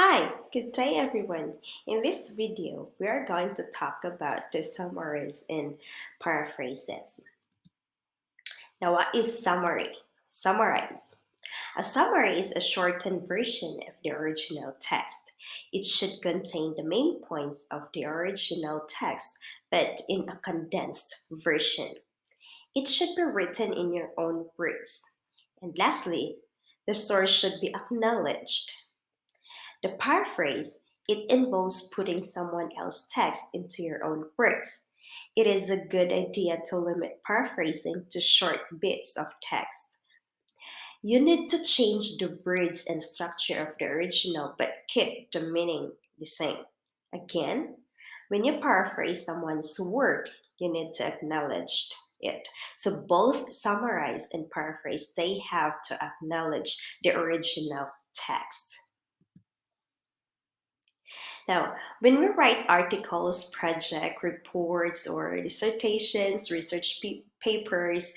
Hi, good day everyone. In this video, we are going to talk about the summaries and paraphrases. Now, what is summary? Summarize. A summary is a shortened version of the original text. It should contain the main points of the original text, but in a condensed version. It should be written in your own words. And lastly, the source should be acknowledged. The paraphrase, it involves putting someone else's text into your own words. It is a good idea to limit paraphrasing to short bits of text. You need to change the words and structure of the original but keep the meaning the same. Again, when you paraphrase someone's work, you need to acknowledge it. So both summarize and paraphrase, they have to acknowledge the original text. Now, when we write articles, project reports, or dissertations, papers,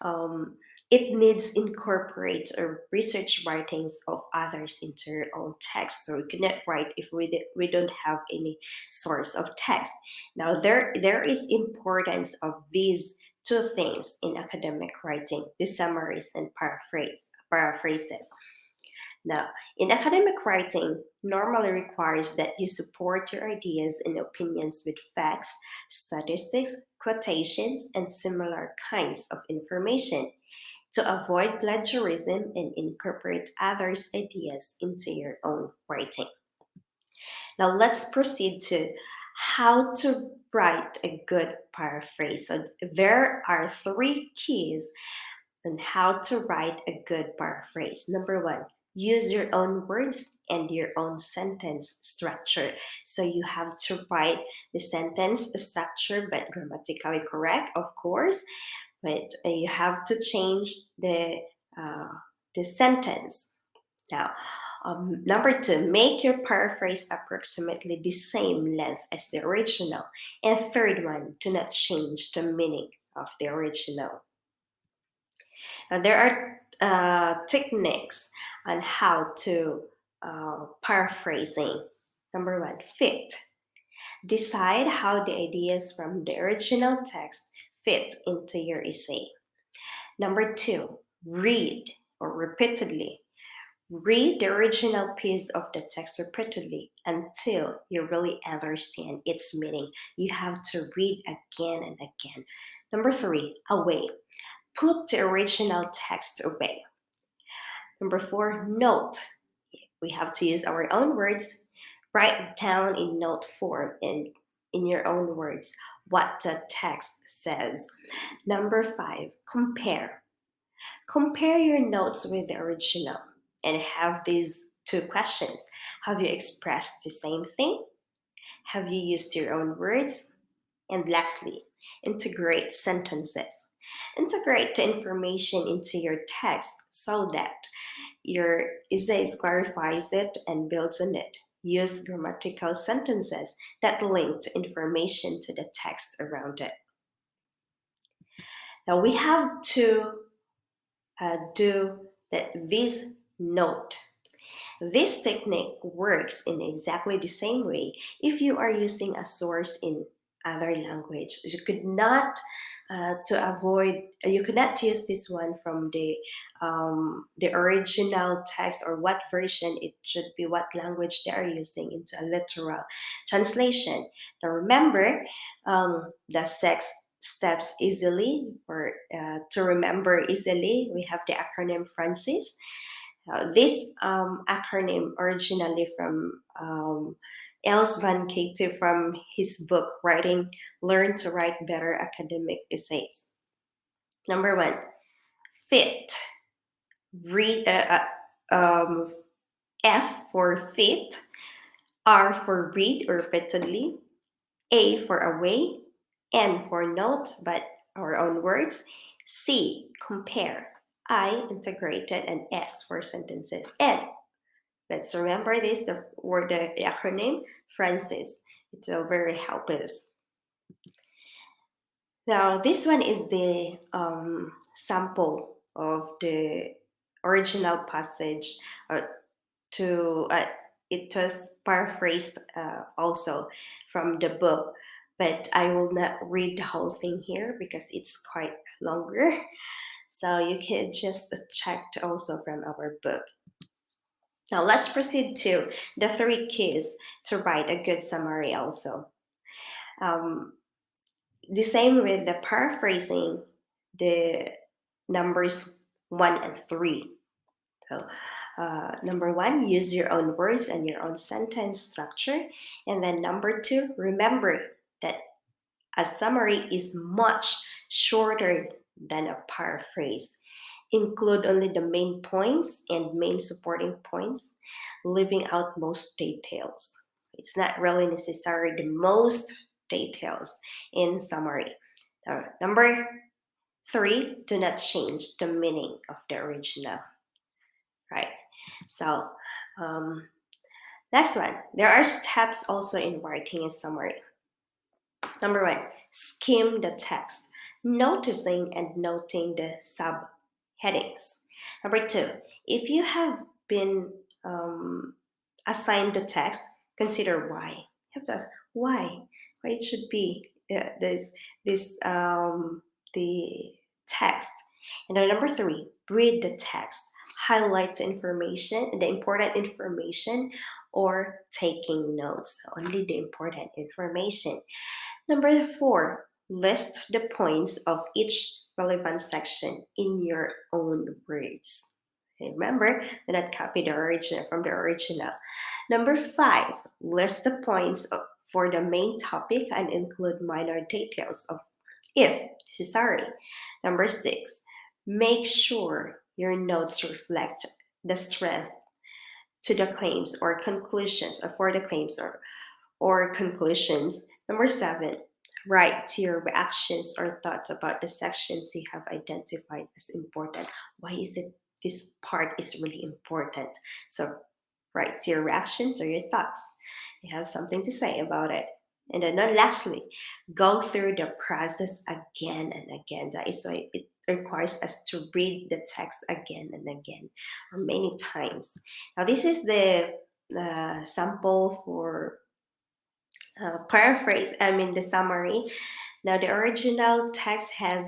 um, it needs incorporate or research writings of others into your own text. So we cannot write if we don't have any source of text. Now, there is importance of these two things in academic writing: the summaries and paraphrases. Now, in academic writing, normally requires that you support your ideas and opinions with facts, statistics, quotations, and similar kinds of information to avoid plagiarism and incorporate others' ideas into your own writing. Now, let's proceed to how to write a good paraphrase. So, there are three keys on how to write a good paraphrase. Number one, use your own words and your own sentence structure. So you have to write the sentence structure, but grammatically correct, of course. But you have to change uh, the sentence. Now, number two, make your paraphrase approximately the same length as the original. And third one, do not change the meaning of the original. Now, there are techniques on how to paraphrasing. Number one, fit. Decide how the ideas from the original text fit into your essay. Number two, read or repeatedly. Read the original piece of the text repeatedly until you really understand its meaning. You have to read again and again. Number three, away. Put the original text away. Number four, note. We have to use our own words. Write down in note form and in your own words what the text says. Number five, compare. Compare your notes with the original and have these two questions. Have you expressed the same thing? Have you used your own words? And lastly, integrate sentences. Integrate the information into your text so that your essay clarifies it and builds on it. Use grammatical sentences that link to information to the text around it. Now we have to do this note. This technique works in exactly the same way if you are using a source in other language. You could not use this one from the original text or what version. It should be what language they are using into a literal translation. Now remember the six steps easily or to remember easily. We have the acronym Francis. This acronym originally from Els van Kate from his book writing Learn to Write Better Academic Essays. Number one, fit. Read, F for fit, R for read or repeatedly, A for away, N for note but our own words, C compare, I integrated, and S for sentences. And let's remember this, the word, the acronym Francis. It will very help us. Now, this one is the sample of the original passage to it was paraphrased also from the book, but I will not read the whole thing here because it's quite longer. So you can just check also from our book. Now let's proceed to the three keys to write a good summary also. Um, the same with the paraphrasing, the numbers one and three. So, number one, use your own words and your own sentence structure. And then number two, remember that a summary is much shorter than a paraphrase. Include only the main points and main supporting points, leaving out most details. It's not really necessary the most details in summary. Number three, do not change the meaning of the original, right? So, um, next one, there are steps also in writing a summary. Number one, skim the text, noticing and noting the subheadings. Number two, if you have been assigned the text, consider why. You have to ask why it should be this the text. And then number three, read the text, highlight the information, the important information, or taking notes. Only the important information. Number four, list the points of each relevant section in your own words. Remember, do not copy the original from the original. Number five, list the points for the main topic and include minor details of if necessary. Number six, make sure your notes reflect the strength to the claims or conclusions, or for the claims or conclusions. Number seven, write your reactions or thoughts about the sections you have identified as important. Why is it this part is really important? So write your reactions or your thoughts. You have something to say about it. And then lastly, go through the process again and again. That is why it requires us to read the text again and again, or many times. Now, this is the sample for the summary. Now, the original text has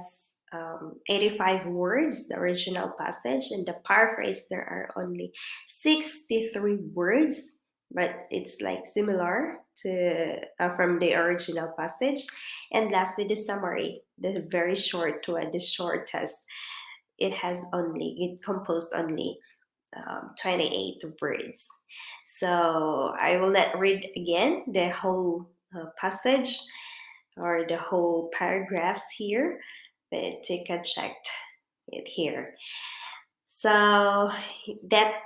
85 words, the original passage, and the paraphrase, there are only 63 words, but it's like similar to from the original passage. And lastly, the summary, the very short one, the shortest, it composed only 28 words. So I will not read again the whole passage or the whole paragraphs here, but take a check it here. So that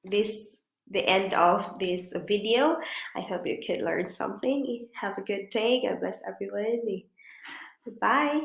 this the end of this video. I hope you could learn something. Have a good day. God bless everyone. Goodbye.